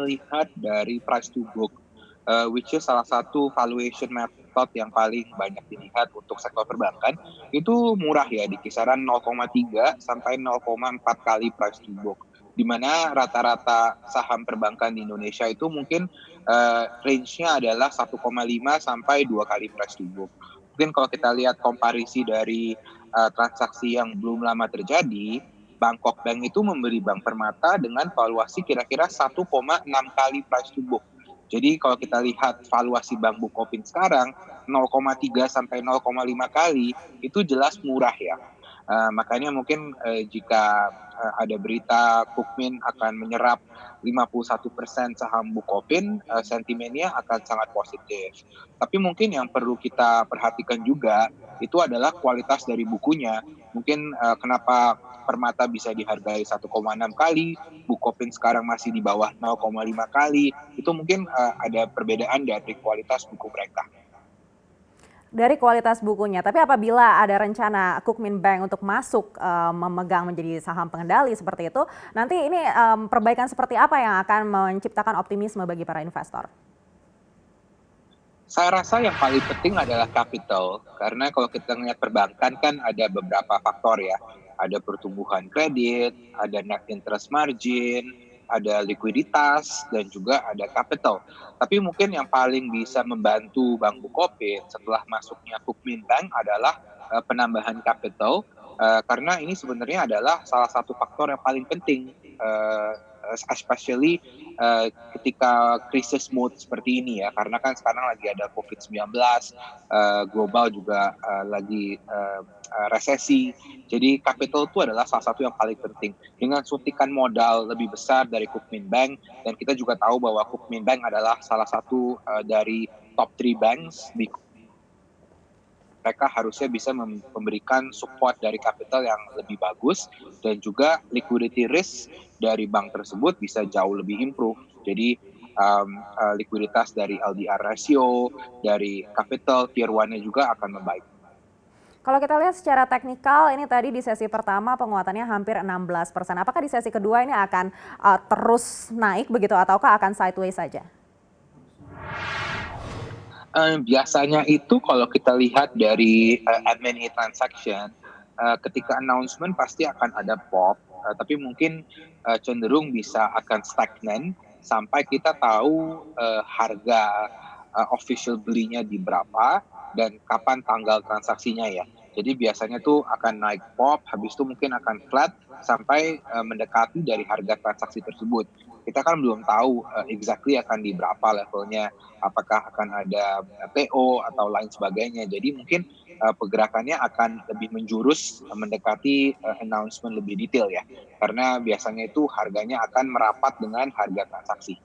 melihat dari price to book, which is salah satu valuation method yang paling banyak dilihat untuk sektor perbankan, itu murah ya di kisaran 0,3 sampai 0,4 kali price to book. Di mana rata-rata saham perbankan di Indonesia itu mungkin range-nya adalah 1,5 sampai 2 kali price to book. Mungkin kalau kita lihat komparisi dari transaksi yang belum lama terjadi, Bangkok Bank itu membeli Bank Permata dengan valuasi kira-kira 1,6 kali price to book. Jadi kalau kita lihat valuasi Bank Bukopin sekarang 0,3 sampai 0,5 kali itu jelas murah ya. Makanya mungkin jika ada berita Kukmin akan menyerap 51% saham Bukopin, sentimennya akan sangat positif. Tapi mungkin yang perlu kita perhatikan juga itu adalah kualitas dari bukunya. Mungkin kenapa Permata bisa dihargai 1,6 kali, Bukopin sekarang masih di bawah 0,5 kali, itu mungkin ada perbedaan dari kualitas buku mereka. Dari kualitas bukunya, tapi apabila ada rencana Kukmin Bank untuk masuk memegang menjadi saham pengendali seperti itu, nanti ini perbaikan seperti apa yang akan menciptakan optimisme bagi para investor? Saya rasa yang paling penting adalah capital, karena kalau kita melihat perbankan kan ada beberapa faktor ya. Ada pertumbuhan kredit, ada net interest margin, ada likuiditas, dan juga ada capital. Tapi mungkin yang paling bisa membantu Bank Bukopin setelah masuknya Kukmin Bank adalah penambahan capital, karena ini sebenarnya adalah salah satu faktor yang paling penting, especially ketika krisis mode seperti ini ya, karena kan sekarang lagi ada COVID-19, global juga lagi resesi. Jadi capital itu adalah salah satu yang paling penting. Dengan suntikan modal lebih besar dari Kukmin Bank, dan kita juga tahu bahwa Kukmin Bank adalah salah satu dari top 3 banks di mereka harusnya bisa memberikan support dari capital yang lebih bagus, dan juga liquidity risk dari bank tersebut bisa jauh lebih improve. Jadi likuiditas dari LDR ratio, dari capital tier 1-nya juga akan membaik. Kalau kita lihat secara teknikal, ini tadi di sesi pertama penguatannya hampir 16%. Apakah di sesi kedua ini akan terus naik begitu ataukah akan sideways saja? Biasanya itu kalau kita lihat dari M&A transaction, ketika announcement pasti akan ada pop, tapi mungkin cenderung bisa akan stagnan sampai kita tahu harga official belinya di berapa dan kapan tanggal transaksinya ya. Jadi biasanya tuh akan naik pop, habis itu mungkin akan flat sampai mendekati dari harga transaksi tersebut. Kita kan belum tahu exactly akan di berapa levelnya, apakah akan ada PO atau lain sebagainya. Jadi mungkin pergerakannya akan lebih menjurus mendekati announcement lebih detail ya. Karena biasanya itu harganya akan merapat dengan harga transaksi.